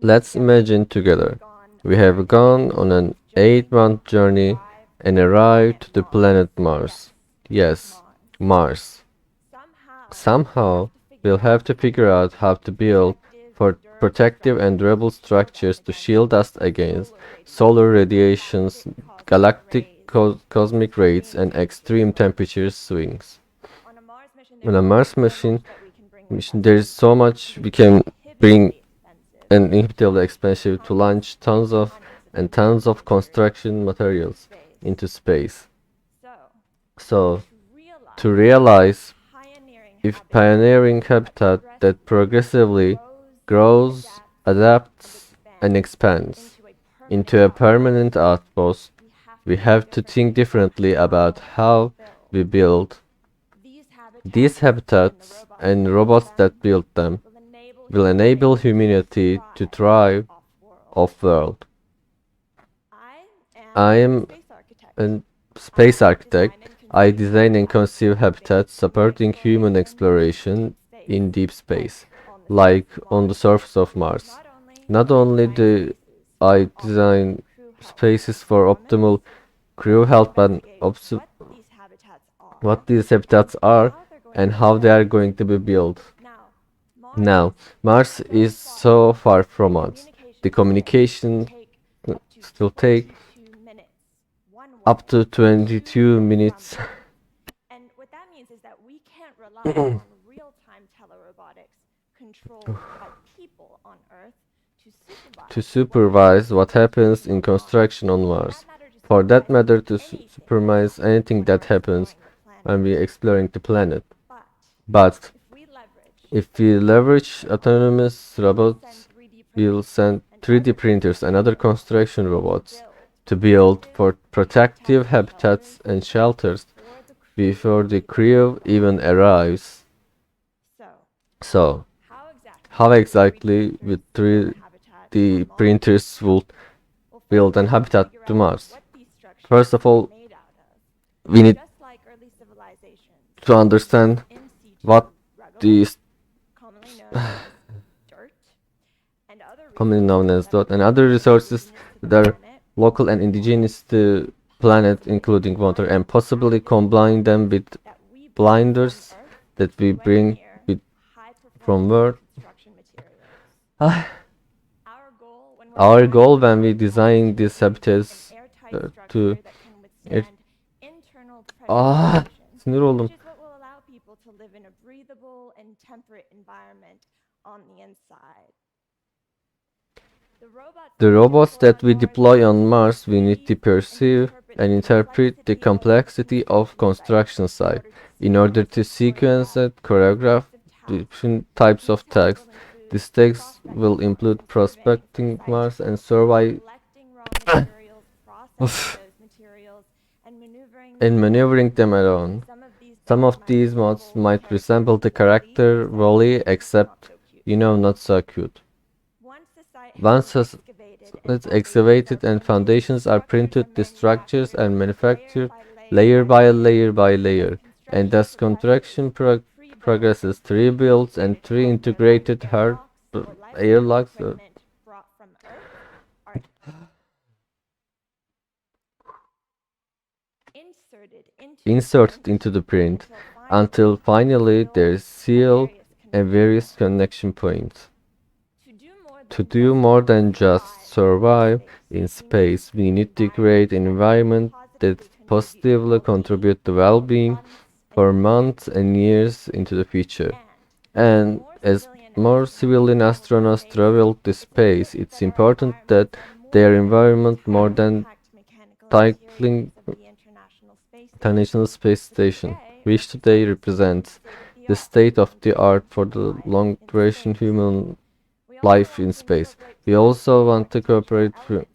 Let's imagine together. We have gone on an 8-month journey and arrived to the planet Mars. Yes, Mars. Somehow, we'll have to figure out how to build for protective and durable structures to shield us against solar radiations, galactic cosmic rays, and extreme temperature swings. On a Mars mission, there is so much we can bring and inhibitively expensive to launch tons of and tons of construction materials into space. So, to realize if pioneering habitat that progressively grows, adapts, and expands into a permanent outpost, we have to think differently about how we build these habitats, and robots that build them will enable humanity to thrive off-world. I am a space architect. I design and conceive habitats supporting human exploration in deep space, like on the surface of Mars. Not only do I design spaces for optimal crew health, but what these habitats are and how they are going to be built. Now, Mars is so far from us. The communication will take up to 22 minutes to supervise what happens in construction on Mars. For that matter, to supervise anything that happens when we are exploring the planet. But if we leverage autonomous robots, we'll send 3D printers and other construction robots to build for protective habitats and shelters before the crew even arrives. So, how exactly would 3D printers would build an habitat to Mars? First of all, we need to understand what these commonly known as DOT and other resources that are local and indigenous to planet, including water, and possibly combine them with blinders that we bring with from Earth. Our goal when we design these habitats to air, sinir oldum. The robots that we deploy on Mars, we need to perceive and interpret the complexity of construction site in order to sequence and choreograph different types of tasks. These tasks will include prospecting Mars and survey and maneuvering them around. Some of these mods might resemble the character Wally, except, not so cute. Once it's excavated and foundations are printed, the structures are manufactured layer by layer by layer, and as construction progresses, 3 builds and 3 integrated hard airlocks inserted into the print until finally there's seal and various connection points. To do more than just survive in space, we need to create an environment that positively contributes to well-being for months and years into the future. And as more civilian astronauts travel to space, it's important that their environment more than cycling International Space Station, which today represents the state of the art for the long duration human life in space. We also want to cooperate for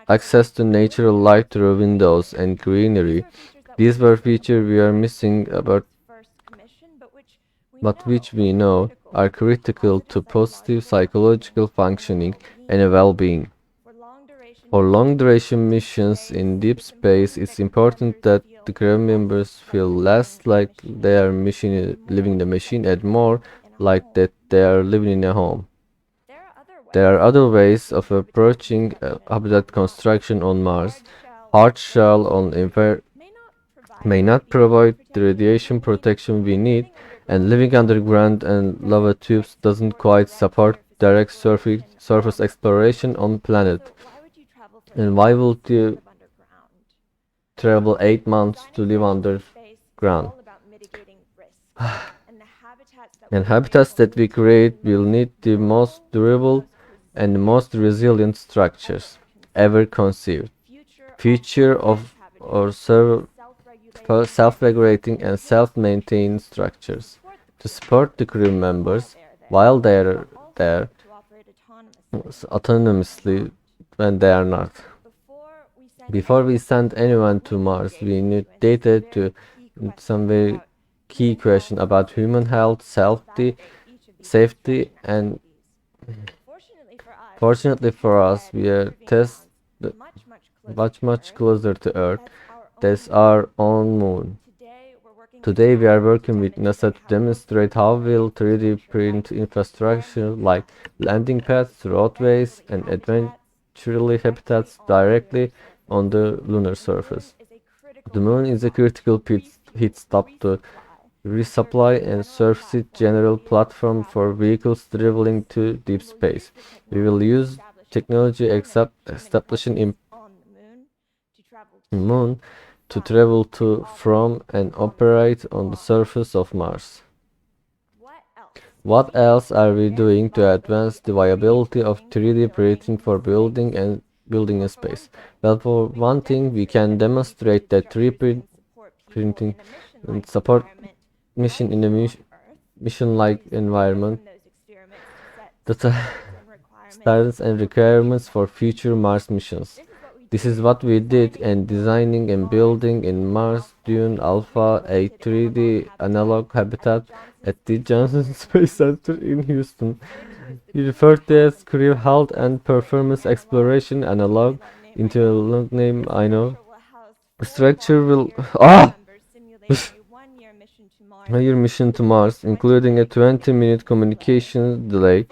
access to natural light through windows and greenery. These were features we are missing about, but which we know are critical to positive psychological functioning and well-being. For long-duration missions in deep space, it's important that the crew members feel less like they are living in a machine and more like that they are living in a home. There are other ways of approaching habitat construction on Mars. Hard shell on Infer may not provide the radiation protection we need, and living underground and lava tubes doesn't quite support direct surface exploration on planet. And why would you travel 8 months to live underground? And habitats that we create will need the most durable and the most resilient structures ever conceived. Future of our self-regulating and self-maintained structures to support the crew members while they are there autonomously when they are not. Before we send anyone to Mars, we need data to some very key question about human health, safety, and fortunately for us, we are test much closer to Earth. That's our own moon. Today we are working with NASA to demonstrate how we'll 3D print infrastructure like landing pads, roadways, and eventually habitats directly on the lunar surface. The moon is a critical pit stop to resupply and surface its general platform for vehicles traveling to deep space. We will use technology establishing in moon to travel to, from, and operate on the surface of Mars. What else are we doing to advance the viability of 3D printing for building a space? Well, for one thing, we can demonstrate that 3D printing and support mission in a mission-like environment that standards and requirements for future Mars missions. This is what we did in designing and building in Mars Dune Alpha, a 3D analog habitat at the Johnson Space Center in Houston. We referred to as Career Health and Performance Exploration Analog into a long name I know. Structure will your mission to Mars, including a 20-minute communication delay.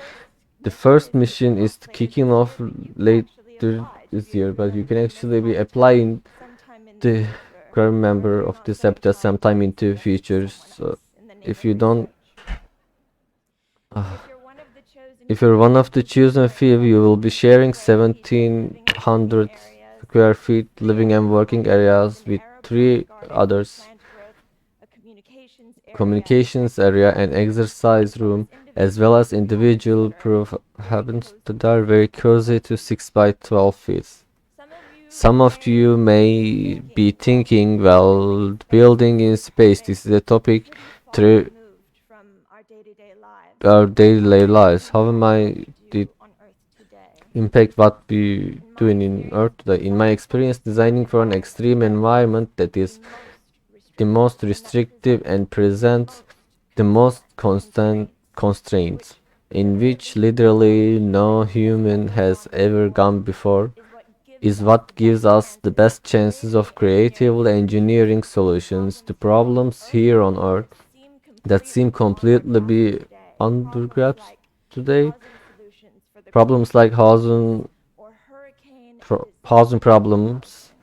The first mission is kicking off later this year, but you can actually be applying the current member of this habitat sometime into future. So if you don't, if you're one of the chosen few, you will be sharing 1,700 square feet living and working areas with three others. Communications area and exercise room, as well as individual proof happens that are very cozy to 6 by 12 feet. Some of you may be thinking, well, building in space, this is a topic through our daily lives. How am I the impact what we doing in Earth today? In my experience, designing for an extreme environment that is the most restrictive and presents the most constant constraints, in which literally no human has ever gone before, is what gives us the best chances of creatively engineering solutions to problems here on Earth that seem completely be undergrasped today. Problems like housing problems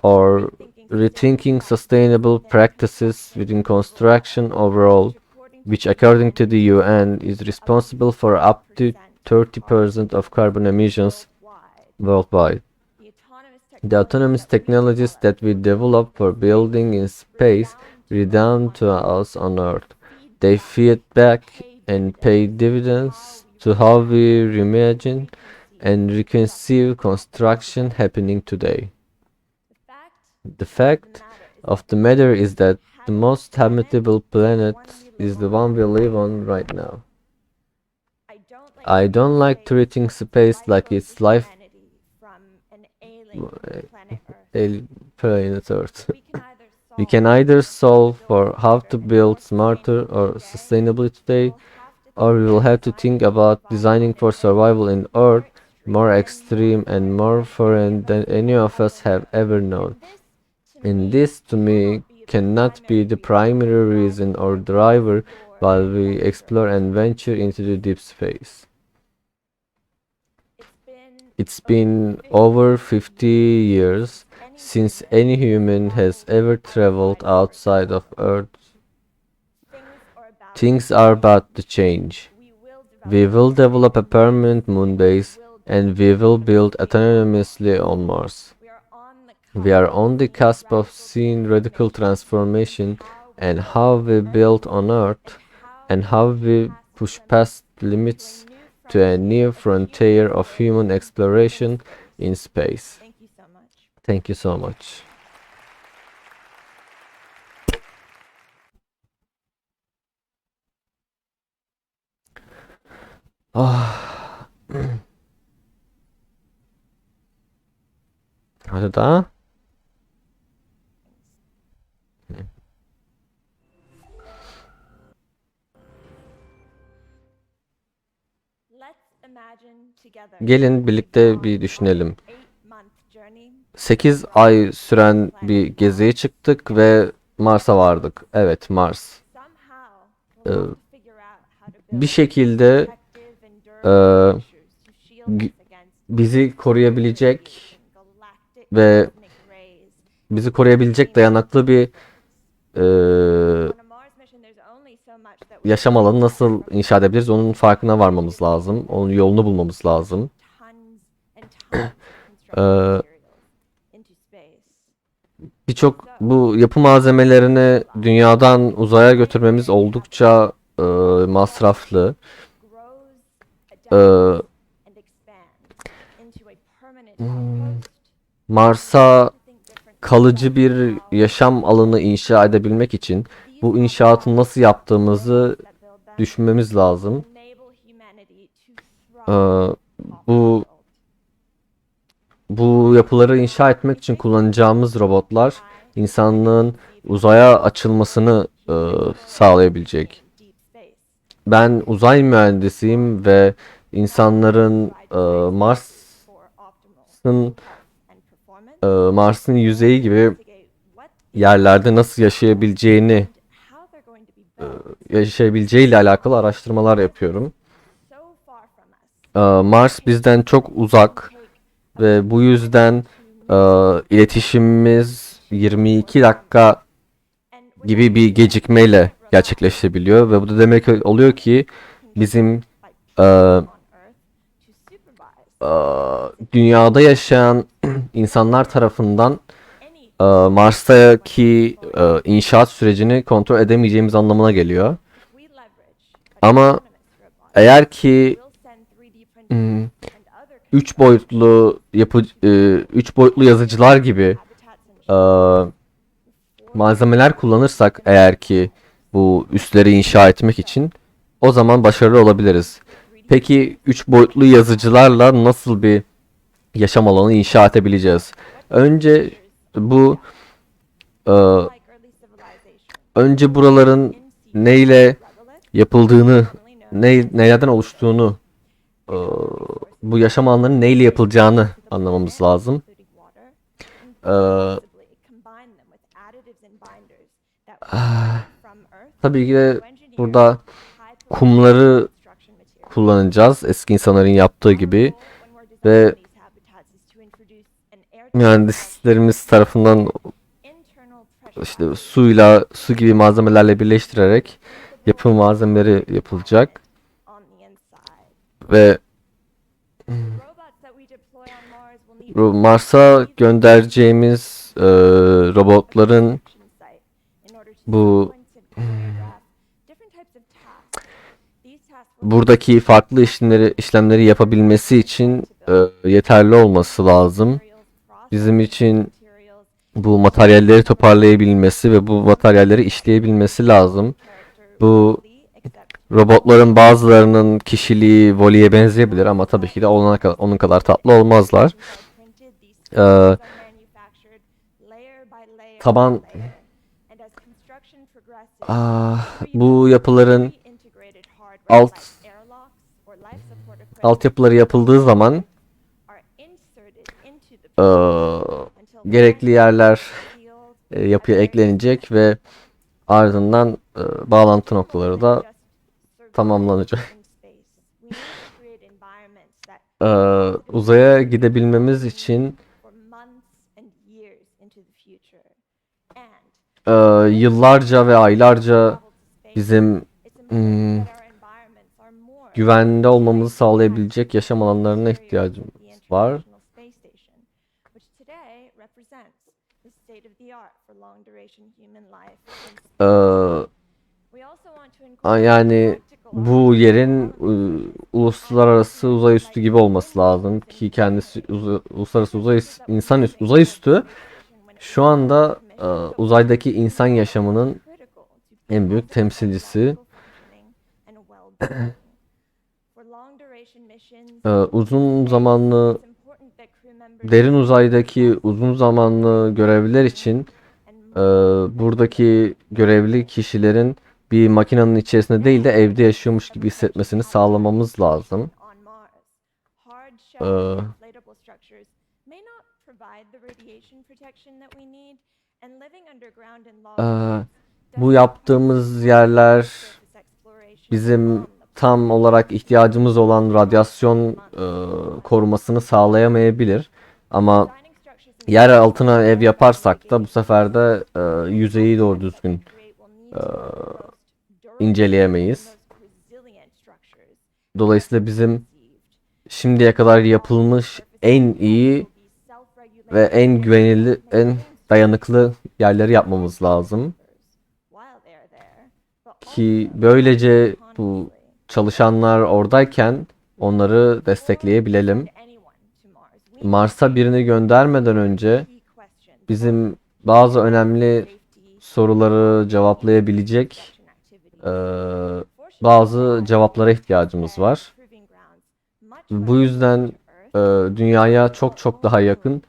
or rethinking sustainable practices within construction overall, which according to the UN is responsible for up to 30% of carbon emissions worldwide. The autonomous technologies that we develop for building in space redound to us on Earth. They feed back and pay dividends to how we reimagine and reconceive construction happening today. The fact of the matter is that the most habitable planet is the one we live on right now. I don't like treating space like it's life planet Earth. We can either solve for how to build smarter or sustainably today, or we will have to think about designing for survival in Earth more extreme and more foreign than any of us have ever known. And this, to me, cannot be the primary reason or driver while we explore and venture into the deep space. It's been over 50 years since any human has ever traveled outside of Earth. Things are about to change. We will develop a permanent moon base and we will build autonomously on Mars. We are on the cusp of seeing radical transformation and how we build on Earth and how we push past limits to a new frontier of human exploration in space. Thank you so much. Ah. Hadi daha. Gelin birlikte bir düşünelim. 8 ay süren bir geziye çıktık ve Mars'a vardık. Evet, Mars. Ee, bir şekilde e, bizi koruyabilecek ve bizi koruyabilecek dayanıklı bir yaşam alanı nasıl inşa edebiliriz? Onun farkına varmamız lazım. Onun yolunu bulmamız lazım. Birçok bu yapı malzemelerini dünyadan uzaya götürmemiz oldukça masraflı. Mars'a kalıcı bir yaşam alanı inşa edebilmek için bu inşaatı nasıl yaptığımızı düşünmemiz lazım. Bu bu yapıları inşa etmek için kullanacağımız robotlar insanlığın uzaya açılmasını sağlayabilecek. Ben uzay mühendisiyim ve insanların Mars'ın yüzeyi gibi yerlerde nasıl yaşayabileceğiyle alakalı araştırmalar yapıyorum. Mars bizden çok uzak ve bu yüzden iletişimimiz 22 dakika gibi bir gecikmeyle gerçekleşebiliyor ve bu da demek oluyor ki bizim dünyada yaşayan insanlar tarafından Mars'taki inşaat sürecini kontrol edemeyeceğimiz anlamına geliyor. Ama eğer ki 3 boyutlu 3 boyutlu yazıcılar gibi malzemeler kullanırsak eğer ki bu üsleri inşa etmek için o zaman başarılı olabiliriz. Peki 3 boyutlu yazıcılarla nasıl bir yaşam alanı inşa edebileceğiz? Önce bu e, önce buraların neyle yapıldığını, nelerden oluştuğunu, bu yaşam alanlarının neyle yapılacağını anlamamız lazım. Tabii ki de burada kumları kullanacağız eski insanların yaptığı gibi ve mühendislerimiz tarafından işte su gibi malzemelerle birleştirerek yapım malzemeleri yapılacak ve Mars'a göndereceğimiz robotların bu buradaki farklı işlemleri yapabilmesi için yeterli olması lazım. Bizim için bu materyalleri toparlayabilmesi ve bu materyalleri işleyebilmesi lazım. Bu robotların bazılarının kişiliği Wall-E'ye benzeyebilir ama tabii ki de onun kadar tatlı olmazlar. Taban bu yapıların altyapıları yapıldığı zaman gerekli yerler yapıya eklenecek ve ardından bağlantı noktaları da tamamlanacak. Uzaya gidebilmemiz için yıllarca ve aylarca bizim hmm, güvende olmamızı sağlayabilecek yaşam alanlarına ihtiyacımız var. Ee, Yani bu yerin uluslararası uzay üstü gibi olması lazım ki kendisi uluslararası uzay üstü şu anda uzaydaki insan yaşamının en büyük temsilcisi. Uzun zamanlı derin uzaydaki uzun zamanlı görevler için e, buradaki görevli kişilerin bir makinenin içerisinde değil de evde yaşıyormuş gibi hissetmesini sağlamamız lazım. Ee, e, Bu yaptığımız yerler bizim tam olarak ihtiyacımız olan radyasyon korumasını sağlayamayabilir. Ama yer altına ev yaparsak da bu sefer de yüzeyi doğru düzgün e, inceleyemeyiz. Dolayısıyla bizim şimdiye kadar yapılmış en iyi ve en güvenilir, en dayanıklı yerleri yapmamız lazım. Ki böylece bu çalışanlar oradayken onları destekleyebilelim. Mars'a birini göndermeden önce bizim bazı önemli soruları cevaplayabilecek bazı cevaplara ihtiyacımız var. Bu yüzden dünyaya çok çok daha yakın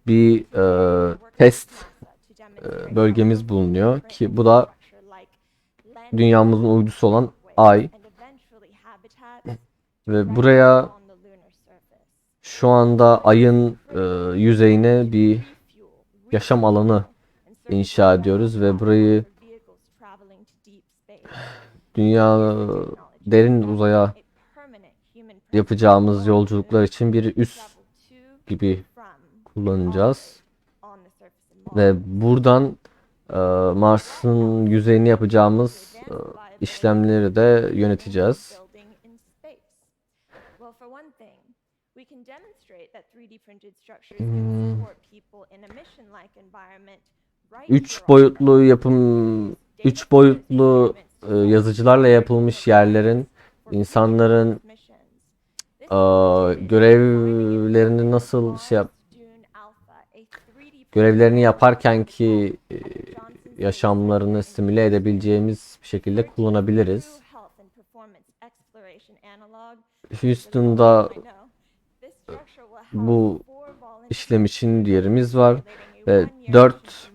bir test bölgemiz bulunuyor ki bu da dünyamızın uydusu olan Ay ve buraya şu anda Ay'ın yüzeyine bir yaşam alanı inşa ediyoruz ve burayı dünya derin uzaya yapacağımız yolculuklar için bir üs gibi kullanacağız. Ve buradan Mars'ın yüzeyini yapacağımız işlemleri de yöneteceğiz. Üç boyutlu yapım, üç boyutlu yazıcılarla yapılmış yerlerin insanların görevlerini nasıl görevlerini yaparken ki yaşamlarını simüle edebileceğimiz bir şekilde kullanabiliriz. Houston'da bu işlem için yerimiz var ve 4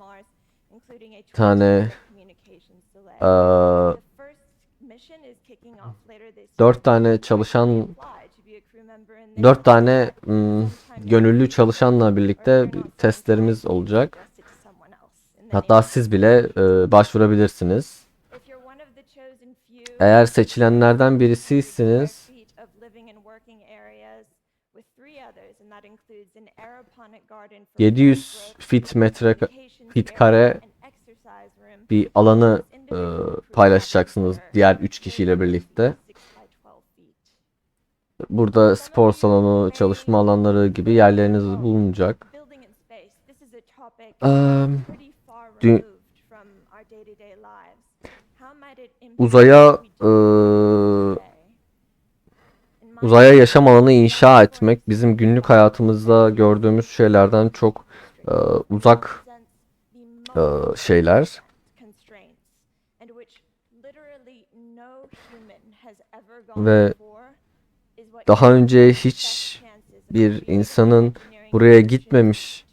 tane 4 tane çalışan 4 tane gönüllü çalışanla birlikte testlerimiz olacak. Hatta siz bile başvurabilirsiniz. Eğer seçilenlerden birisiyseniz 700 fit kare bir alanı paylaşacaksınız diğer 3 kişiyle birlikte. Burada spor salonu, çalışma alanları gibi yerleriniz bulunacak. Uzaya uzaya yaşam alanı inşa etmek bizim günlük hayatımızda gördüğümüz şeylerden çok uzak şeyler. Ve daha önce hiç bir insanın buraya gitmemiş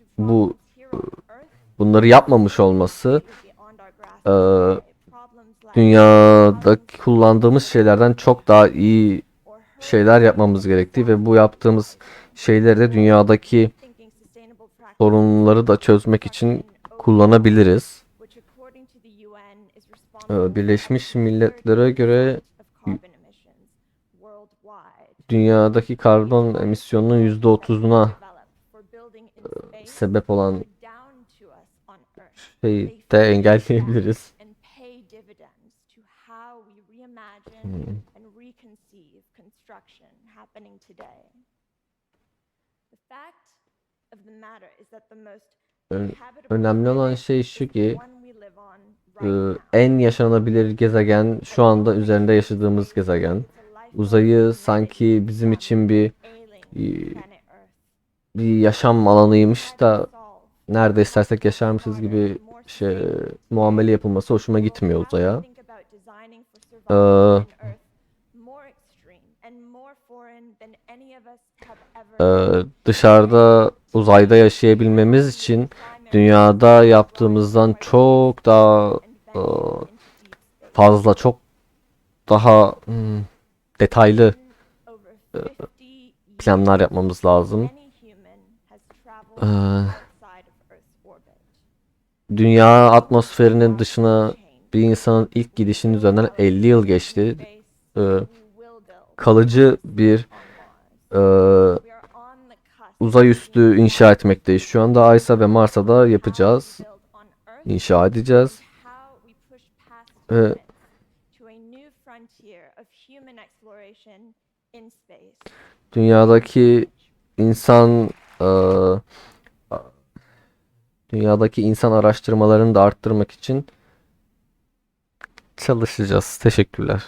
bunları yapmamış olması dünyada kullandığımız şeylerden çok daha iyi şeyler yapmamız gerektiği ve bu yaptığımız şeyleri de dünyadaki sorunları da çözmek için kullanabiliriz. Birleşmiş Milletler'e göre dünyadaki karbon emisyonunun %30'una sebep olan şeyi de engelleyebiliriz. Hmm. Ö- Önemli olan şey şu ki en yaşanabilir gezegen şu anda üzerinde yaşadığımız gezegen. Uzayı sanki bizim için e, bir yaşam alanıymış da nerede istersek yaşarmışız gibi muamele yapılması hoşuma gitmiyor uzaya. Ee, Dışarıda uzayda yaşayabilmemiz için dünyada yaptığımızdan çok daha e, fazla, çok daha detaylı planlar yapmamız lazım. Ee, Dünya atmosferinin dışına bir insanın ilk gidişinin üzerinden 50 yıl geçti. Ee, Kalıcı bir e, uzay üstü inşa etmekteyiz. Şu anda Ay'a ve Mars'a da yapacağız. İnşa edeceğiz. Ee, dünyadaki insan e, dünyadaki insan araştırmalarını da arttırmak için çalışacağız. Teşekkürler.